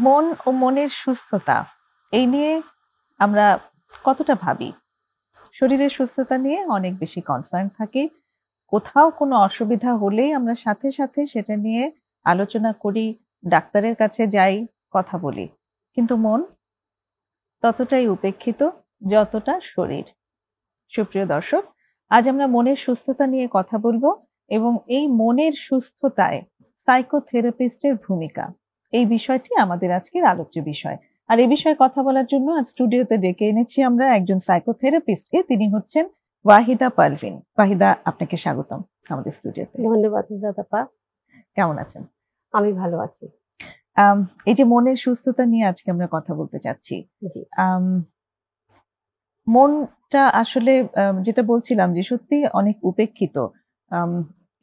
মন ও মনের সুস্থতা এই নিয়ে আমরা কতটা ভাবি? শরীরের সুস্থতা নিয়ে অনেক বেশি কনসার্ন থাকি। কোথাও কোনো অসুবিধা হলেই আমরা সাথে সাথে সেটা নিয়ে আলোচনা করি, ডাক্তারের কাছে যাই, কথা বলি। কিন্তু মন ততটাই উপেক্ষিত যতটা শরীর। সুপ্রিয় দর্শক, আজ আমরা মনের সুস্থতা নিয়ে কথা বলবো এবং এই মনের সুস্থতায় সাইকোথেরাপিস্টের ভূমিকা, এই বিষয়টি আমাদের আজকের আলোচ্য বিষয়। আর এই বিষয়ে কথা বলার জন্য আজ স্টুডিওতে ডেকে এনেছি আমরা একজন সাইকোথেরাপিস্টকে। তিনি হচ্ছেন ওয়াহিদা পারভিন। ওয়াহিদা, আপনাকে স্বাগতম আমাদের স্টুডিওতে। ধন্যবাদ মুজাদাপা। কেমন আছেন? আমি ভালো আছি। এই যে মনের সুস্থতা নিয়ে আজকে আমরা কথা বলতে চাচ্ছি। জি। মনটা আসলে যেটা বলছিলাম যে সত্যি অনেক উপেক্ষিত।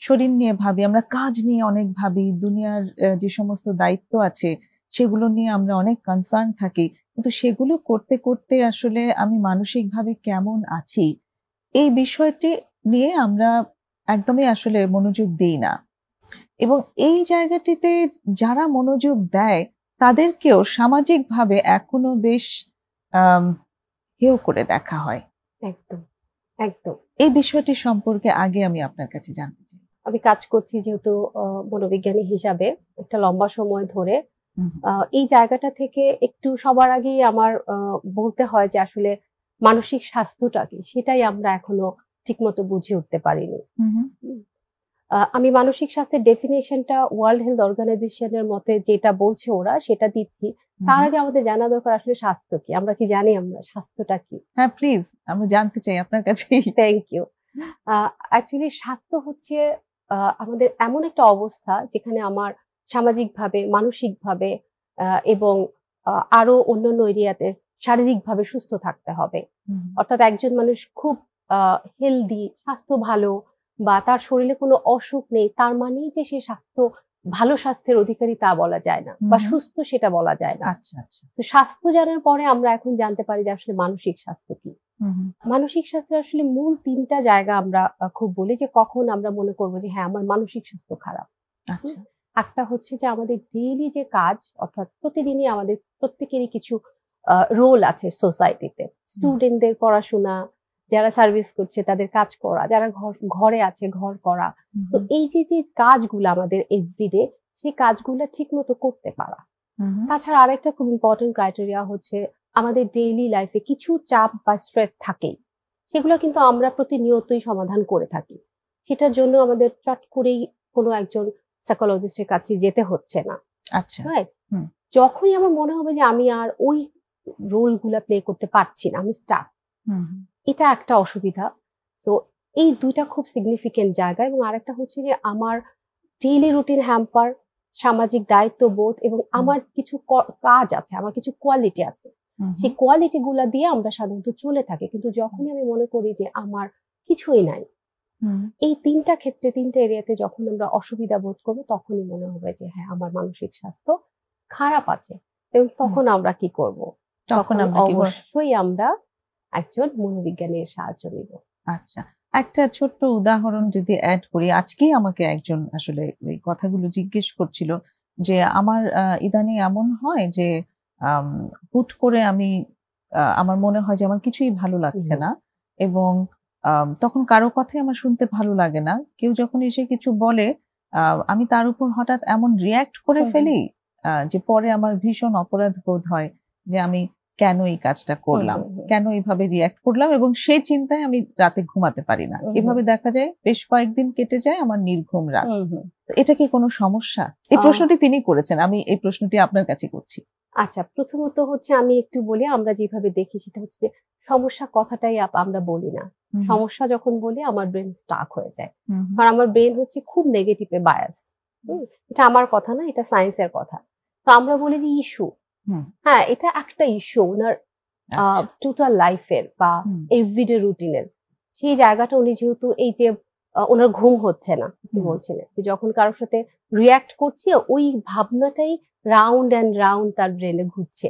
শরীর নিয়ে ভাবি, আমরা কাজ নিয়ে অনেক ভাবি, দুনিয়ার যে সমস্ত দায়িত্ব আছে সেগুলো নিয়ে আমরা অনেক কনসার্ন থাকি, কিন্তু সেগুলো করতে করতে আসলে আমি মানসিকভাবে কেমন আছি এই বিষয়টি নিয়ে আমরা একদমই আসলে মনোযোগ দিই না। এবং এই জায়গাটিতে যারা মনোযোগ দেয় তাদেরকেও সামাজিকভাবে এখনো বেশ হেয় করে দেখা হয়। একদম একদম। এই বিষয়টি সম্পর্কে আগে আমি আপনার কাছে জানতে চাই। আমি কাজ করছি যেহেতু মনোবিজ্ঞানী হিসাবে একটা লম্বা সময় ধরে, এই জায়গাটা থেকে একটু সবার আগেই আমার বলতে হয় যে আসলে মানসিক স্বাস্থ্যটা কি সেটাই আমরা এখনো ঠিকমতো বুঝে উঠতে পারিনি। আমি মানসিক স্বাস্থ্যের ডেফিনেশনটা ওয়ার্ল্ড হেলথ অর্গানাইজেশনের মতে যেটা বলছে ওরা সেটা দিচ্ছি। তার আগে আমাদের জানা দরকার আসলে স্বাস্থ্য কি, আমরা কি জানি আমরা স্বাস্থ্যটা কি? হ্যাঁ প্লিজ, আমরা জানতে চাই আপনার কাছে। Thank you. অ্যাকচুয়ালি স্বাস্থ্য হচ্ছে আমাদের এমন একটা অবস্থা যেখানে আমার সামাজিকভাবে, মানসিকভাবে এবং আরো অন্যান্য এরিয়াতে শারীরিকভাবে সুস্থ থাকতে হবে। অর্থাৎ একজন মানুষ খুব হেলদি, স্বাস্থ্য ভালো বা তার শরীরে কোনো অসুখ নেই তার মানেই যে সে ভালো স্বাস্থ্যের অধিকারী তা বলা যায় না, বা সুস্থ সেটা বলা যায় না। আচ্ছা আচ্ছা। তো স্বাস্থ্য জানার পরে আমরা এখন জানতে পারি যে আসলে মানসিক স্বাস্থ্য কি। মানসিক স্বাস্থ্যের আসলে মূল তিনটা জায়গা আমরা খুব বলি যে কখন আমরা মনে করবো যে হ্যাঁ আমার মানসিক স্বাস্থ্য খারাপ। একটা হচ্ছে যে আমাদের ডেইলি যে কাজ, অর্থাৎ প্রতিদিনই আমাদের প্রত্যেকেরই কিছু রোল আছে সোসাইটিতে। স্টুডেন্টদের পড়াশোনা, যারা সার্ভিস করছে তাদের কাজ করা, যারা ঘরে আছে ঘর করা। তো এই যে যে কাজগুলো আমাদের এভরিডে, সেই কাজগুলো ঠিক মতো করতে পারা। তাছাড়া আরেকটা খুব ইম্পর্টেন্ট ক্রাইটেরিয়া হচ্ছে আমাদের ডেইলি লাইফে কিছু চাপ বা স্ট্রেস থাকেই, সেগুলো কিন্তু আমরা প্রতিনিয়তই সমাধান করে থাকি। সেটার জন্য আমাদের চট করেই কোনো একজন সাইকোলজিস্টের কাছে যেতে হচ্ছে না। আচ্ছা। যখনই আমার মনে হবে যে আমি আর ওই রোলগুলা প্লে করতে পারছি না, আমি স্টাক, এটা একটা অসুবিধা। তো এই দুইটা খুব সিগনিফিকেন্ট জায়গা। এবং আরেকটা হচ্ছে যে আমার ডেইলি রুটিন হ্যাম্পার, সামাজিক দায়িত্ববোধ এবং আমার কিছু কাজ আছে, আমার কিছু কোয়ালিটি আছে, সেই কোয়ালিটি গুলা দিয়ে আমরা সাধারণত চলে থাকি। কিন্তু যখনই আমি মনে করি যে আমার কিছুই নাই, এই তিনটা ক্ষেত্রে, তিনটা এরিয়াতে যখন আমরা অসুবিধা বোধ করবো তখনই মনে হবে যে হ্যাঁ আমার মানসিক স্বাস্থ্য খারাপ আছে। এবং তখন আমরা কি করব? তখন অবশ্যই আমরা একজন মনোবিজ্ঞানীর সাহায্য নিব। আচ্ছা, একটা ছোট্ট উদাহরণ যদি অ্যাড করি। আজকেই আমাকে একজন আসলে এই কথাগুলো জিজ্ঞেস করছিল যে আমার ইদানিং এমন হয় যে হুট করে আমার মনে হয় যে আমার কিছুই ভালো লাগছে না, এবং তখন কারো কথাই আমার শুনতে ভালো লাগে না। কেউ যখন এসে কিছু বলে আমি তার উপর হঠাৎ এমন রিয়্যাক্ট করে ফেলি যে পরে আমার ভীষণ অপরাধ বোধ হয় যে আমি কেন এই কাজটা করলাম, কেন এইভাবে রিয়্যাক্ট করলাম, এবং সেই চিন্তায় আমি রাতে ঘুমাতে পারি না। এভাবে দেখা যায় বেশ কয়েকদিন কেটে যায় আমার নির্ঘুম রাত। এটা কি কোনো সমস্যা? এই প্রশ্নটি তিনি করেছেন, আমি এই প্রশ্নটি আপনার কাছে করছি। আচ্ছা, প্রথমত হচ্ছে আমি একটু বলি, আমরা যেভাবে দেখি সেটা হচ্ছে যে সমস্যা কথাটাই আমরা বলি না। সমস্যা যখন বলি আমার ব্রেন স্টাক হয়ে যায়, কারণ আমার ব্রেন হচ্ছে খুব নেগেটিভে বায়াস। এটা আমার কথা না, এটা সায়েন্সের কথা। তো আমরা বলি যে ইস্যু, হ্যাঁ এটা একটা ইস্যু ওনার টোটাল লাইফের বা এভরিডে রুটিনের। সেই জায়গাটা উনি যেহেতু এই যে ওনার ঘুম হচ্ছে না, আপনি বলছিলেন যে যখন কারোর সাথে রিয়াক্ট করছে ওই ভাবনাটাই রাউন্ড অ্যান্ড রাউন্ড তার ব্রেনে ঘুরছে।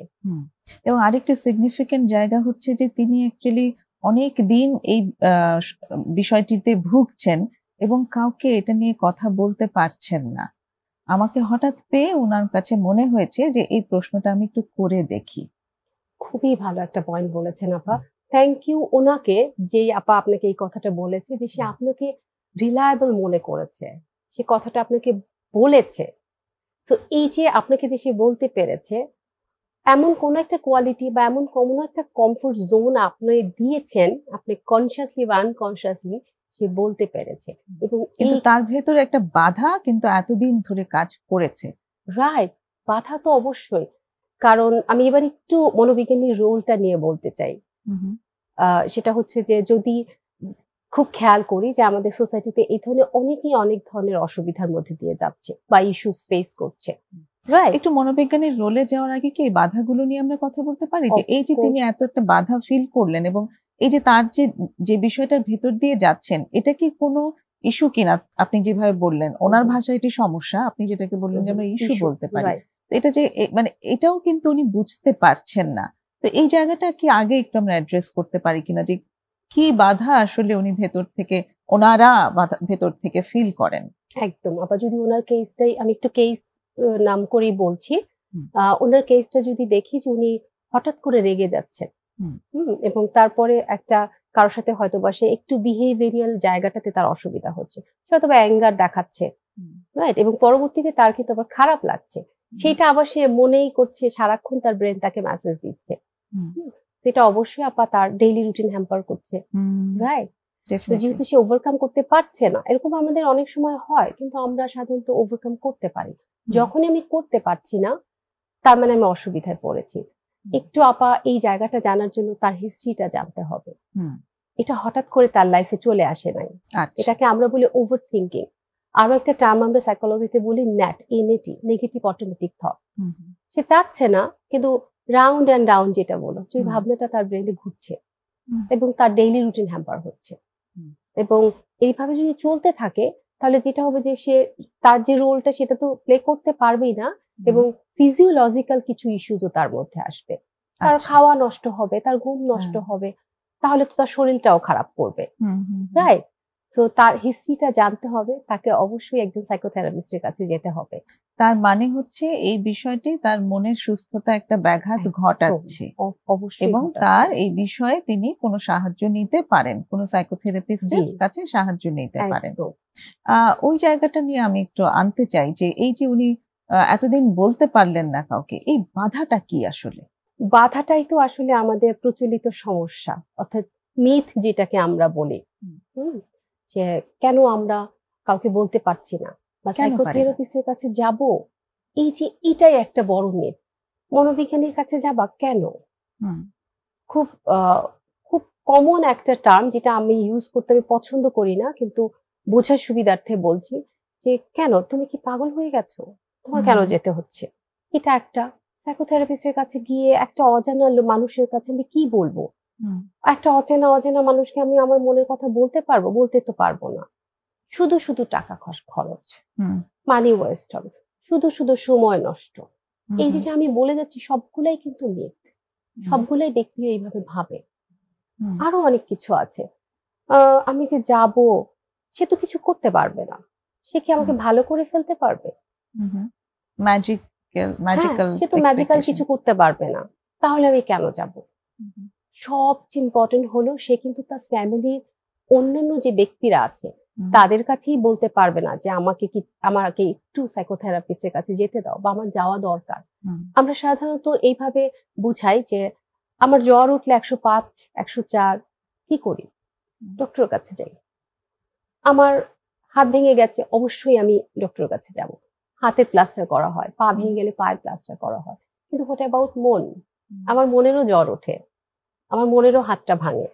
এবং আরেকটা সিগনিফিকেন্ট জায়গা হচ্ছে যে তিনি অ্যাকচুয়ালি অনেক দিন এই বিষয়টিতে ভুগছেন এবং কাউকে এটা নিয়ে কথা বলতে পারছেন না। আমাকে হঠাৎ পেয়ে ওনার কাছে মনে হয়েছে যে এই প্রশ্নটা আমি একটু করে দেখি। খুবই ভালো একটা পয়েন্ট বলেছেন আপা। থ্যাংক ইউ ওনাকে, যে আপা আপনাকে এই কথাটা বলেছে, যে সে আপনাকে রিলায়েবল মনে করেছে, সে কথাটা আপনাকে বলেছে। সো এই যে আপনাকে যে সে বলতে পেরেছে, এমন কোন একটা কোয়ালিটি বা এমন কোনো একটা কমফোর্ট জোন আপনি দিয়েছেন, আপনি কনসিয়াসলি বা আনকনসিয়াসলি সে বলতে পেরেছে। এবং কিন্তু তার ভেতরে একটা বাধা কিন্তু এতদিন ধরে কাজ করেছে। রাইট, বাধা তো অবশ্যই। কারণ আমি এবার একটু মনোবিজ্ঞানীর রোলটা নিয়ে বলতে চাই। সেটা হচ্ছে যে যদি খুব খেয়াল করি যে আমাদের সোসাইটিতে এই ধরনের অনেকেই অনেক ধরনের অসুবিধার মধ্যে দিয়ে যাচ্ছে বা ইস্যুস ফেস করছে। একটু মনোবিজ্ঞানীর রোলে যাওয়ার আগে কি এই বাধাগুলো নিয়ে আমরা কথা বলতে পারি, যে এই যে তিনি এত একটা বাধা ফিল করলেন এবং এই যে তার যে বিষয়টার ভেতর দিয়ে যাচ্ছেন, এটা কি কোনো ইস্যু কিনা? আপনি যেভাবে বললেন ওনার ভাষায় এটি সমস্যা, আপনি যেটাকে বললেন যে আমরা ইস্যু বলতে পারি, এটা যে মানে এটাও কিন্তু উনি বুঝতে পারছেন না। তো এই জায়গাটা কি আগে একটু আমরা অ্যাড্রেস করতে পারি কিনা, যে কি বাধা আসলে উনি ওনারা ভেতর থেকে ফিল করেন? একদম। আবার যদি ওনার কেসটাই আমি একটু কেস নাম করেই বলছি, ওনার কেসটা যদি দেখি যে উনি হঠাৎ করে রেগে যাচ্ছেন, এবং তারপরে একটা কারোর সাথে হয়তো বা সে একটু বিহেভিয়ারাল জায়গাটাতে তার অসুবিধা হচ্ছে, হয়তো বা অ্যাঙ্গার দেখাচ্ছে, রাইট, এবং পরবর্তীতে তার কিন্তু আবার খারাপ লাগছে, সেটা আবার সে মনেই করছে, সারাক্ষণ তার ব্রেন তাকে মেসেজ দিচ্ছে, সেটা অবশ্যই আপা তার ডেইলি রুটিন হ্যাম্পার করছে, রাইট। যেহেতু সে ওভারকাম করতে পারছে না, এরকম আমাদের অনেক সময় হয়, কিন্তু আমরা সাধারণত ওভারকাম করতে পারি। যখনই আমি করতে পারছি না, তার মানে আমি অসুবিধায় পড়েছি। একটু আপা এই জায়গাটা জানার জন্য তার হিস্ট্রিটা জানতে হবে। এটা হঠাৎ করে তার লাইফে চলে আসে নাই, এটাকে আমরা বলি ওভার থিঙ্কিং। আরো একটা টার্ম আমরা সাইকোলজিতে বলি ন্যাট, এনএটি, নেগেটিভ অটোমেটিক থট। সে চাচ্ছে না, কিন্তু রাউন্ড অ্যান্ড রাউন্ড যেটা বলো, যে ভাবনাটা তার ব্রেনে ঘুরছে এবং তার ডেইলি রুটিন হ্যাম্পার হচ্ছে। এবং এইভাবে যদি চলতে থাকে, তাহলে যেটা হবে যে সে তার যে রোলটা সেটা তো প্লে করতে পারবেই না, এবং ফিজিওলজিক্যাল কিছু ইস্যুসও তার মধ্যে আসবে। তার খাওয়া নষ্ট হবে, তার ঘুম নষ্ট হবে, তাহলে তো তার শরীরটাও খারাপ করবে, রাইট। সো তার হিস্ট্রিটা জানতে হবে, তাকে অবশ্যই একজন সাইকোথেরাপিস্টের কাছে যেতে হবে। তার মানে হচ্ছে এই বিষয়টি তার মনের সুস্থতা একটা ব্যাঘাত ঘটাচ্ছে, এবং তার এই বিষয়ে তিনি কোনো সাহায্য নিতে পারেন, কোনো সাইকোথেরাপিস্টের কাছে সাহায্য নিতে পারেন। ওই জায়গাটা নিয়ে আমি একটু আনতে চাই যে এই যে উনি এতদিন বলতে পারলেন না কাউকে, এই বাধাটা কি আসলে? বাধাটাই তো আসলে আমাদের প্রচলিত সমস্যা, অর্থাৎ মিথ যেটাকে আমরা বলি, যে কেন আমরা কাউকে বলতে পারছি না বা সাইকোথেরাপিস্টের কাছে যাব, এই যে এটাই একটা বড় মিথ। মনোবিজ্ঞানীর কাছে যাবা কেন? খুব খুব কমন একটা টার্ম, যেটা আমি ইউজ করতে আমি পছন্দ করি না, কিন্তু বোঝার সুবিধার্থে বলছি, যে কেন তুমি কি পাগল হয়ে গেছো, তোমার কেন যেতে হচ্ছে? এটা একটা সাইকোথেরাপিস্টের কাছে গিয়ে একটা অজানা মানুষের কাছে আমি কি বলবো? একটা অচেনা মানুষকে আমি আমার মনের কথা বলতে পারবো? বলতে তো পারবো না। শুধু শুধু টাকা খরচ, মানি ওয়েস্ট হবে, শুধু শুধু সময় নষ্ট। এই যে আমি বলে যাচ্ছি সবগুলাই কিন্তু মিথ, সবগুলাই ব্যক্তি এইভাবে ভাবে। আরো অনেক কিছু আছে, আমি যে যাব, সে তো কিছু করতে পারবে না, সে কি আমাকে ভালো করে ফেলতে পারবে? সে তো ম্যাজিক্যাল কিছু করতে পারবে না, তাহলে আমি কেন যাব? সবচেয়ে ইম্পর্টেন্ট হলো সে কিন্তু তার ফ্যামিলির অন্যান্য যে ব্যক্তিরা আছে তাদের কাছেই বলতে পারবে না যে আমাকে একটু সাইকোথেরাপিস্টের কাছে যেতে দাও বা আমার যাওয়া দরকার। আমরা সাধারণত এইভাবে বুঝাই যে আমার জ্বর উঠলে 105, 104, কি করি? ডক্টরের কাছে যাই। আমার হাত ভেঙে গেছে, অবশ্যই আমি ডক্টরের কাছে যাব, হাতের প্লাস্টার করা হয়, পা ভেঙে গেলে পায়ের প্লাস্টার করা হয়। কিন্তু হোয়াট অ্যাবাউট মন? আমার মনেরও জ্বর ওঠে, আমার মনেরও হাতটা ভাঙে,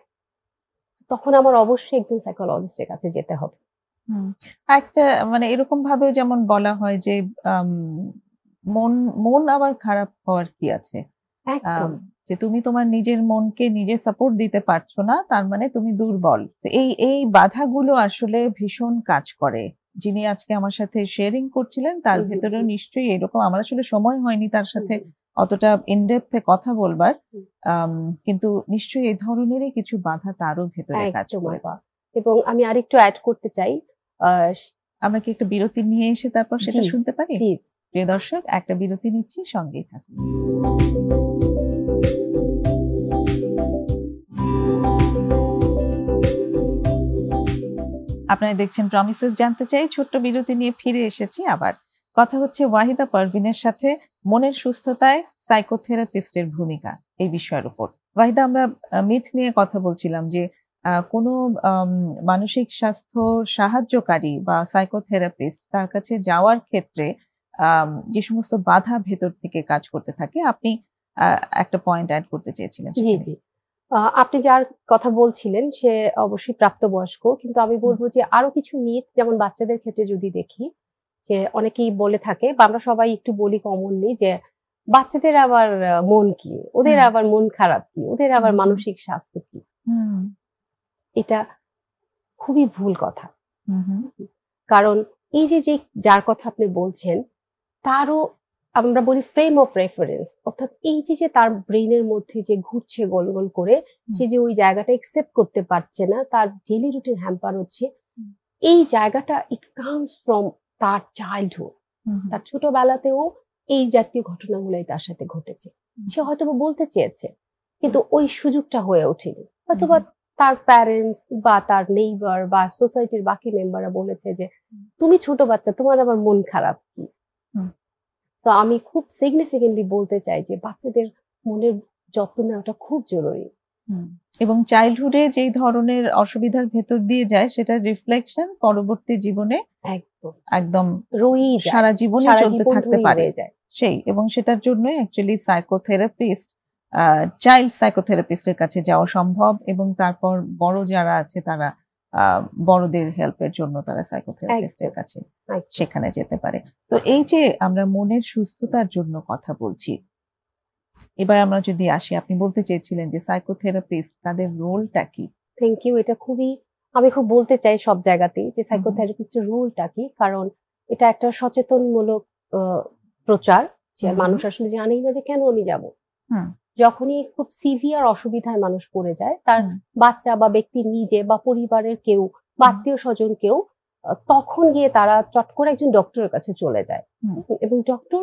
তখন আমার অবশ্যই একজন সাইকোলজিস্টের কাছে যেতে হবে। একটা মানে এরকম ভাবেও যেমন বলা হয় যে মন আবার খারাপ হওয়ার কি আছে, একদম যে তুমি তোমার নিজের মনকে নিজে সাপোর্ট দিতে পারছো না, তার মানে তুমি দুর্বল। এই বাধাগুলো আসলে ভীষণ কাজ করে। যিনি আজকে আমার সাথে শেয়ারিং করছিলেন তার ভেতরেও নিশ্চয়ই এরকম, আমার আসলে সময় হয়নি তার সাথে অতটা ইনডেপথে কথা বলবার, কিন্তু নিশ্চয়ই এই ধরনেরই কিছু বাধা তারও ভেতরে কাজ করেছে। এবং আমি আরেকটু অ্যাড করতে চাই, আমরা কি একটা বিরতি নিয়ে এসে তারপর সেটা শুনতে পারি? প্লিজ। প্রিয় দর্শক, একটা বিরতি নিচ্ছি, সঙ্গেই থাকুন। আপনারা দেখছেন প্রমিসেস জানতে চাই। ছোট্ট বিরতি নিয়ে ফিরে এসেছি আবার। কথা হচ্ছে ওয়াহিদা পারভিনের সাথে মনের সুস্থতায় সাইকোথেরাপিস্টের ভূমিকা এই বিষয়ের উপর। ওয়াহিদা, আমরা মিথ নিয়ে কথা বলছিলাম যে কোনো মানসিক স্বাস্থ্য সাহায্যকারী বা সাইকোথেরাপিস্ট তার কাছে যাওয়ার ক্ষেত্রে যে সমস্ত বাধা ভেতর থেকে কাজ করতে থাকে, আপনি একটা পয়েন্ট অ্যাড করতে চেয়েছিলেন। জি জি, আপনি যার কথা বলছিলেন সে অবশ্যই প্রাপ্তবয়স্ক, কিন্তু আমি বলবো যে আরো কিছু মিথ, যেমন বাচ্চাদের ক্ষেত্রে যদি দেখি, যে অনেকেই বলে থাকে বা আমরা সবাই একটু বলি কমনলি যে বাচ্চাদের আবার মন কি, ওদের আবার মন খারাপ কি, ওদের আবার মানসিক স্বাস্থ্য কি। এটা খুবই ভুল কথা। কারণ এই যে যার কথা আপনি বলছেন তারও আমরা বলি ফ্রেম অফ রেফারেন্স, অর্থাৎ এই যে তার ব্রেইনের মধ্যে যে ঘুরছে গোল গোল করে, সে যে ওই জায়গাটা একসেপ্ট করতে পারছে না, তার ডেইলি রুটিন হ্যাম্পার হচ্ছে, এই জায়গাটা ইট কামস ফ্রম তার চাইল্ডহুড। তার ছোটবেলাতেও এই জাতীয় ঘটনাগুলোই তার সাথে ঘটেছে। সে হয়তো বলতে চেয়েছে কিন্তু ওই সুযোগটা হয়ে ওঠেনি, হয়তোবা তার প্যারেন্টস বা তার নেইবার বা সোসাইটির বাকি মেম্বাররা বলেছে যে তুমি ছোট বাচ্চা, তোমার আবার মন খারাপ কি। তো আমি খুব সিগনিফিকেন্টলি বলতে চাই যে বাচ্চাদের মনের যত্ন নেওয়াটা খুব জরুরি। এবং চাইল্ডহুডে যেই ধরনের অসুবিধার ভেতর দিয়ে যায় সেটার রিফ্লেকশন পরবর্তী জীবনে একদম সারা জীবনে চলতে থাকতে পারে সেই, এবং সেটার জন্য অ্যাকচুয়ালি সাইকোথেরাপিস্ট, চাইল্ড সাইকোথেরাপিস্টের কাছে যাওয়া সম্ভব, এবং তারপর বড় যারা আছে তারা বড়দের হেল্পের জন্য তারা সাইকোথেরাপিস্টের কাছে সেখানে যেতে পারে। তো এই যে আমরা মনের সুস্থতার জন্য কথা বলছি, এবার আমরা যদি আসি, আপনি বলতে চেয়েছিলেন যে সাইকোথেরাপিস্ট তাদের রোলটা কি? Thank you. এটা আমি খুব বলতে চাই সব জায়গাতেই যে সাইকোথেরাপিস্টের রোলটা কি, কারণ এটা একটা সচেতনমূলক প্রচার, যে মানুষ আসলে জানেই না যে কেন আমি যাব। যখনই খুব সিভিয়ার অসুবিধায় মানুষ পড়ে যায়, তার বাচ্চা বা ব্যক্তি নিজে বা পরিবারের কেউ বা আত্মীয় স্বজন কেউ, তখন গিয়ে তারা চট করে একজন ডক্টরের কাছে চলে যায়, এবং ডক্টর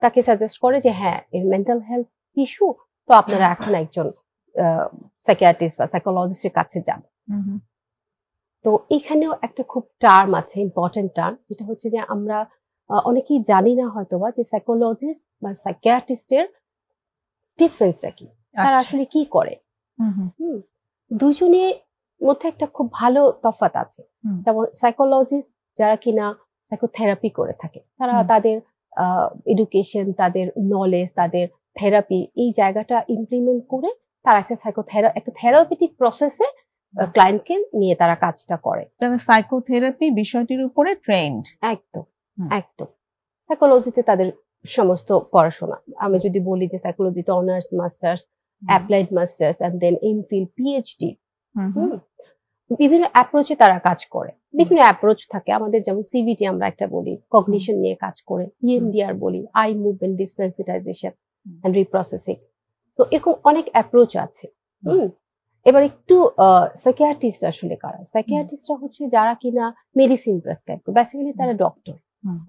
তাকে সাজেস্ট করে যে হ্যাঁ এর মেন্টাল হেলথ ইস্যু, তো আপনারা এখন একজন সাইকিয়াট্রিস্ট বা সাইকোলজিস্টের কাছে যান। তো এখানেও একটা খুব টার্ম আছে, ইম্পর্টেন্ট টার্ম, যেটা হচ্ছে যে আমরা অনেকেই জানি না হয়তোবা যে সাইকোলজিস্ট বা সাইকিয়াট্রিস্টের ডিফারেন্সটা কি, তারা আসলে কি করে। দুজনের মধ্যে একটা খুব ভালো তফাৎ আছে। যেমন সাইকোলজিস্ট যারা কিনা সাইকোথেরাপি করে থাকে, তারা তাদের এডুকেশন, তাদের নলেজ, তাদের থেরাপি, এই জায়গাটা ইমপ্লিমেন্ট করে তারা একটা থেরাপিটিক প্রসেসে ক্লায়েন্টকে নিয়ে তারা কাজটা করে। তারা সাইকোথেরাপি বিষয়টির উপরে ট্রেন্ড। একদম একদম। সাইকোলজিতে তাদের সমস্ত পড়াশোনা, আমি যদি বলি যে সাইকোলজিতে honours, masters, applied masters and then MPhil, PhD, বিভিন্ন অ্যাপ্রোচে তারা কাজ করে। বিভিন্ন অ্যাপ্রোচ থাকে আমাদের, যেমন সিবিটি আমরা একটা বলি, কগনিশন নিয়ে কাজ করে, ইএমডিআর বলি, eye movement desensitization and reprocessing. So এরকম অনেক অ্যাপ্রোচ আছে। এবার একটু সাইকিয়াট্রিস্ট আসলে কারা? সাইকিয়াট্রিস্টরা হচ্ছে যারা কিনা মেডিসিন প্রেসক্রাইব করে, বেসিক্যালি তারা ডক্টর,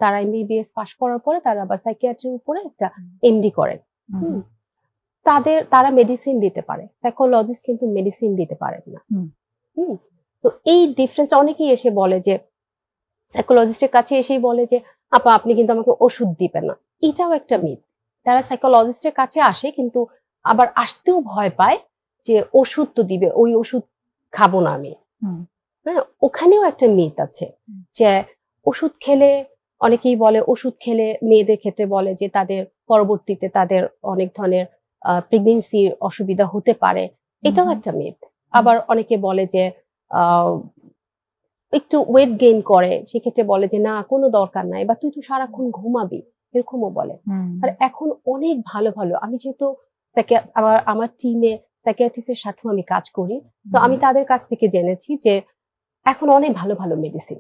তারা এমবিবিএস পাশ করার পরে তারা আবার সাইকিয়াট্রির উপরে একটা এমডি করেন। তারা মেডিসিন দিতে পারে, সাইকোলজিস্ট কিন্তু মেডিসিন দিতে পারেন না। তো এই ডিফারেন্স, অনেকেই এসে বলে যে সাইকোলজিস্টের কাছে এসেই বলে যে আপা আপনি কিন্তু আমাকে ওষুধ দিবেন না, এটাও একটা মিথ। তারা সাইকোলজিস্টের কাছে আসে কিন্তু আবার আসতেও ভয় পায় যে ওষুধ তো দিবে, ওই ওষুধ খাবো না আমি। হ্যাঁ, ওখানেও একটা মিথ আছে যে ওষুধ খেলে, অনেকেই বলে ওষুধ খেলে মেয়েদের ক্ষেত্রে বলে যে তাদের পরবর্তীতে তাদের অনেক ধরনের প্রেগনেন্সির অসুবিধা হতে পারে, এটাও একটা মিথ। আবার অনেকে বলে যে একটু ওয়েট গেইন করে, সেক্ষেত্রে বলে যে না কোনো দরকার নাই, বা তুই তো সারাক্ষণ ঘুমাবি, এরকমও বলে। আর এখন অনেক ভালো ভালো, আমি যেহেতু আমার টিমে সাইকিয়াট্রিস্টের সাথেও আমি কাজ করি, তো আমি তাদের কাছ থেকে জেনেছি যে এখন অনেক ভালো ভালো মেডিসিন,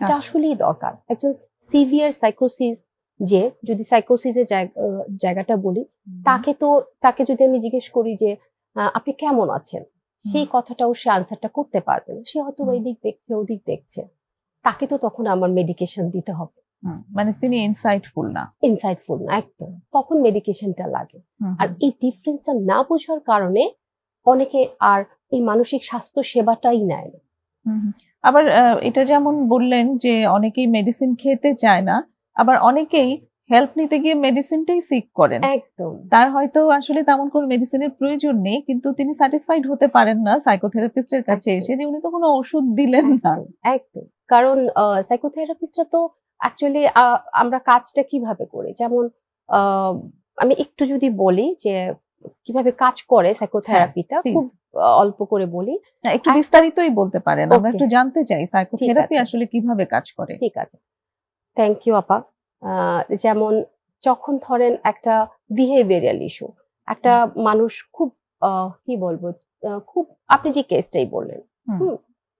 এটা আসলেই দরকার। একজন সিভিয়ার সাইকোসিস, যে যদি সাইকোসিসের জায়গাটা বলি, তাকে যদি আমি জিজ্ঞেস করি যে আপনি কেমন আছেন, সেই কথাটাও সে আনসারটা করতে পারবে না। সে হয়তো ওই দিক দেখছে, ওদিক দেখছে, তাকে তো তখন আমার মেডিকেশন দিতে হবে। মানে তিনি ইনসাইটফুল না একদম, তখন মেডিকেশনটা লাগে। আর এই ডিফারেন্সটা না বোঝার কারণে অনেকে আর এই মানসিক স্বাস্থ্য সেবাটাই নেয় না। আবার এটা যেমন বললেন যে অনেকেই মেডিসিন খেতে চায় না, আবার অনেকেই হেল্প নিতে গিয়ে মেডিসিনটাই সিক করেন। একদম, তার হয়তো আসলে তেমন কোনো মেডিসিনের প্রয়োজন নেই, কিন্তু তিনি স্যাটিসফাইড হতে পারেন না সাইকোথেরাপিস্টের কাছে এসে যে উনি তো কোনো ওষুধ দিলেন না। একদম, কারণ সাইকোথেরাপিস্টরা তো অ্যাকচুয়ালি আমরা কাজটা কিভাবে করি, যেমন আমি একটু যদি বলি যে কিভাবে কাজ করে সাইকোথেরাপিটা, খুব অল্প করে বলি। একটু বিস্তারিতই বলতে পারেন, আমরা একটু জানতে চাই সাইকোথেরাপি আসলে কিভাবে কাজ করে। ঠিক আছে, থ্যাংক ইউ আপা। যেমন যখন ধরেন একটা বিহেভিয়ারাল ইস্যু, একটা মানুষ খুব কি বলবো, খুব আপনি যে কেসটাই বললেন,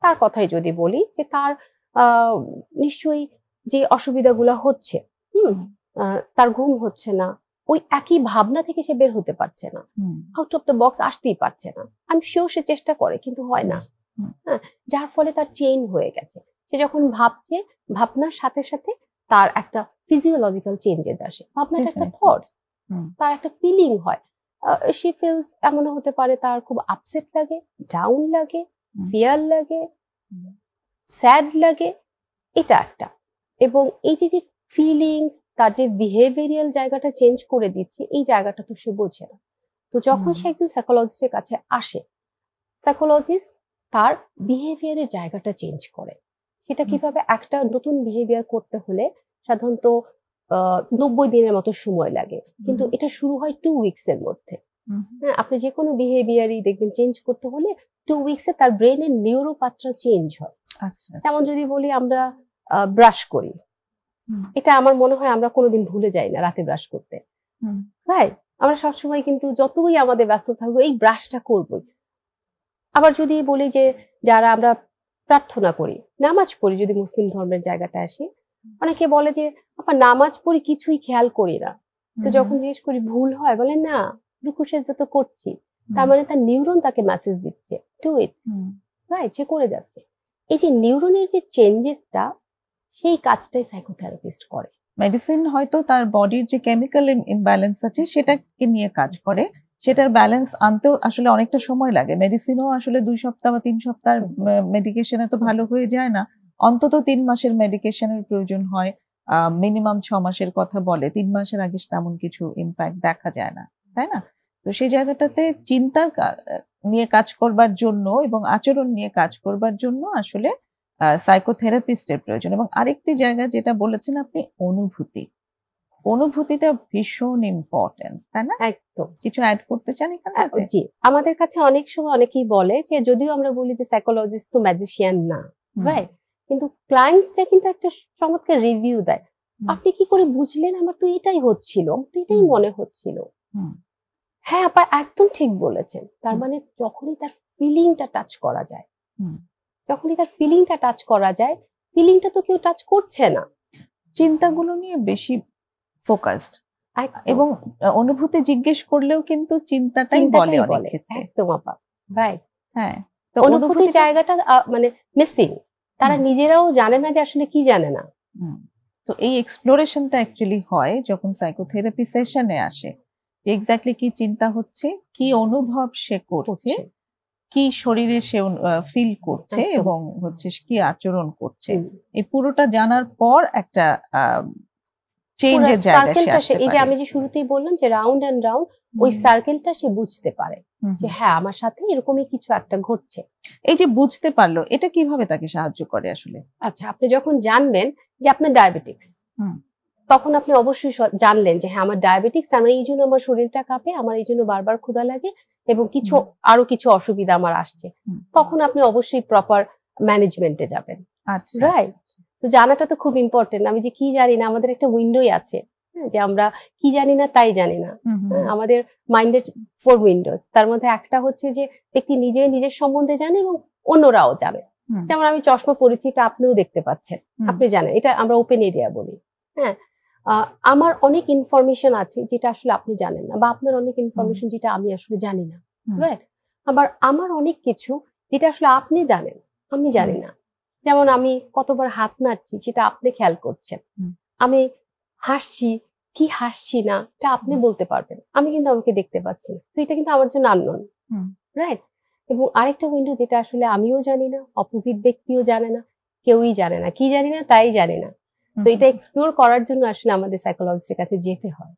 তার কথাই যদি বলি যে তার নিশ্চয়ই যে অসুবিধাগুলো হচ্ছে, তার ঘুম হচ্ছে না, ওই একই ভাবনা থেকে সে বের হতে পারছে না, আউট অফ দ্য বক্স আসতেই পারছে না। আমি শিওর সে চেষ্টা করে কিন্তু হয় না, হ্যাঁ, যার ফলে তার চেইন হয়ে গেছে। সে যখন ভাবছে, ভাবনার সাথে সাথে তার একটা ফিজিওলজিক্যাল চেঞ্জেস আসে, ভাবনাটা একটা থটস, তার একটা ফিলিং হয়। সে ফিলস, এমনও হতে পারে তার খুব আপসেট লাগে, ডাউন লাগে, ফিয়ার লাগে, স্যাড লাগে, এটা একটা। এবং এই যে ফিলিংস, তার যে বিহেভিয়ারাল জায়গাটা চেঞ্জ করে দিচ্ছে, এই জায়গাটা তো সে বোঝে না। তো যখন সে একজন সাইকোলজিস্টের কাছে আসে, সাইকোলজিস্ট তার বিহেভিয়ারের জায়গাটা চেঞ্জ করে। সেটা কিভাবে, একটা নতুন বিহেভিয়ার করতে হলে সাধারণত 90 দিনের মতো সময় লাগে, কিন্তু এটা শুরু হয় 2 উইকসের মধ্যে। হ্যাঁ, আপনি যে কোনো বিহেভিয়ারই দেখবেন চেঞ্জ করতে হলে 2 উইকসে তার ব্রেনের নিউরোপাথটা চেঞ্জ হয়। যেমন যদি বলি আমরা ব্রাশ করি, এটা আমার মনে হয় আমরা কোনোদিন ভুলে যাই না রাতে ব্রাশ করতে, রাইট? আমরা সবসময় কিন্তু যতই আমাদের ব্যস্ত থাকবো এই ব্রাশটা করবই। আবার যদি বলি যে যারা আমরা প্রার্থনা করি, নামাজ পড়ি, যদি মুসলিম ধর্মের জায়গাটা আসে, অনেকে বলে যে আপা নামাজ পড়ি কিছুই খেয়াল করি না। তো যখন জিজ্ঞেস করি ভুল হয়, বলে না রুকু সেজদা তো করছি, তার মানে তার নিউরন তাকে মেসেজ দিচ্ছে ডু ইট, রাইট? সে করে যাচ্ছে। এই যে নিউরনের যে চেঞ্জেসটা, সেই কাজটাই সাইকোথেরাপিস্ট করে। মেডিসিন হয়তো তার বডির যে কেমিক্যাল ইমব্যালেন্স আছে সেটাকে নিয়ে কাজ করে, সেটার ব্যালেন্স আনতেও আসলে অনেকটা সময় লাগে। মেডিসিনও আসলে 2 সপ্তাহ বা 3 সপ্তাহ মেডিকেশনে তো ভালো হয়ে যায় না, অন্তত 3 মাসের মেডিকেশনের প্রয়োজন হয়। মিনিমাম 6 মাসের কথা বলে, 3 মাসের আগে তেমন কিছু ইমপ্যাক্ট দেখা যায় না, তাই না? তো সেই জায়গাটাতে চিন্তার নিয়ে কাজ করবার জন্য এবং আচরণ নিয়ে কাজ করবার জন্য আসলে সাইকোথেরাপিস্টের প্রয়োজন। এবং আরেকটি জায়গা যেটা বলেছেন আপনি, অনুভূতিটা ভীষণ ইম্পর্টেন্ট, তাই না? একদম। কিছু অ্যাড করতে চান এখানে? জি, আমাদের কাছে অনেক সময় অনেকেই বলে যে যদিও আমরা বলি যে সাইকোলজিস্ট তো ম্যাজিশিয়ান না, রাইট? কিন্তু ক্লায়েন্টসরা কিন্তু একটা চমৎকার রিভিউ দেয়, আপনি কি করে বুঝলেন? আমার তো এটাই হচ্ছিল, আমার তো এটাই মনে হচ্ছিল। হ্যাঁ আপা, একদম ঠিক বলেছেন। তার মানে যখনই তার ফিলিংটা টাচ করা যায়, ফিলিংটা তো কেউ টাচ করছে না, চিন্তাগুলো নিয়ে বেশি ফোকাসড, এবং অনুভূতি জিজ্ঞেস করলেও কিন্তু চিন্তাটাই বলে অনেক ক্ষেত্রে। একদম আপা, রাইট। হ্যাঁ, তো অনুভূতির জায়গাটা মানে মিসিং, তারা নিজেরাও জানে না যে আসলে কি জানে না। তো এই এক্সপ্লোরেশনটা অ্যাকচুয়ালি হয় যখন সাইকোথেরাপি সেশনে আসে, এক্স্যাক্টলি কি চিন্তা হচ্ছে, কি অনুভব সে করছে, কি শরীরে সে ফিল করছে এবং হচ্ছে কি আচরণ করছে, এই পুরোটা জানার পর একটা চেঞ্জের জায়গা সে আসতে পারে। এই যে আমি যে শুরুতেই বললাম যে রাউন্ড এন্ড রাউন্ড, ওই সার্কেলটা সে বুঝতে পারে যে হ্যাঁ আমার সাথে এরকমই কিছু একটা ঘটছে। এই যে বুঝতে পারলো, এটা কিভাবে তাকে সাহায্য করে আসলে? আচ্ছা, আপনি যখন জানবেন যে আপনার ডায়াবেটিক্স, তখন আপনি অবশ্যই জানলেন যে হ্যাঁ আমার ডায়াবেটিক্স, তার মানে এই জন্য আমার শরীরটা কাঁপে, আমার এই জন্য বারবার ক্ষুধা লাগে এবং আরো কিছু অসুবিধা আমার আসছে, তখন আপনি অবশ্যই প্রপার ম্যানেজমেন্টে যাবেন, রাইট? তো জানাটা তো খুব ইম্পর্টেন্ট। আমি যে কি জানি না, আমাদের একটা উইন্ডোই আছে, যে আমরা কি জানি না তাই জানি না। আমাদের মাইন্ডের 4 উইন্ডোজ, তার মধ্যে একটা হচ্ছে যে ব্যক্তি নিজের সম্বন্ধে জানে এবং অন্যরাও জানে। যেমন আমি চশমা পরেছি, এটা আপনিও দেখতে পাচ্ছেন, আপনি জানেন, এটা আমরা ওপেন এরিয়া বলি। হ্যাঁ, আমার অনেক ইনফরমেশন আছে যেটা আসলে আপনি জানেন না, বা আপনার অনেক ইনফরমেশন যেটা আমি আসলে জানি না, রাইট? আবার আমার অনেক কিছু যেটা আসলে আপনি জানেন, আমি জানি না। যেমন আমি কতবার হাত নাড়ছি সেটা আপনি খেয়াল করছেন, আমি হাসছি কি হাসছি না এটা আপনি বলতে পারবেন, আমি কিন্তু আমাকে দেখতে পাচ্ছি না, তো এটা কিন্তু আমার জন্য আননোন, রাইট? এবং আরেকটা উইন্ডো যেটা আসলে আমিও জানি না, অপোজিট ব্যক্তিও জানে না, কেউই জানে না, কি জানি না তাই জানি না। তো এটা এক্সপ্লোর করার জন্য আসলে আমাদের সাইকোলজিস্টের কাছে যেতে হয়।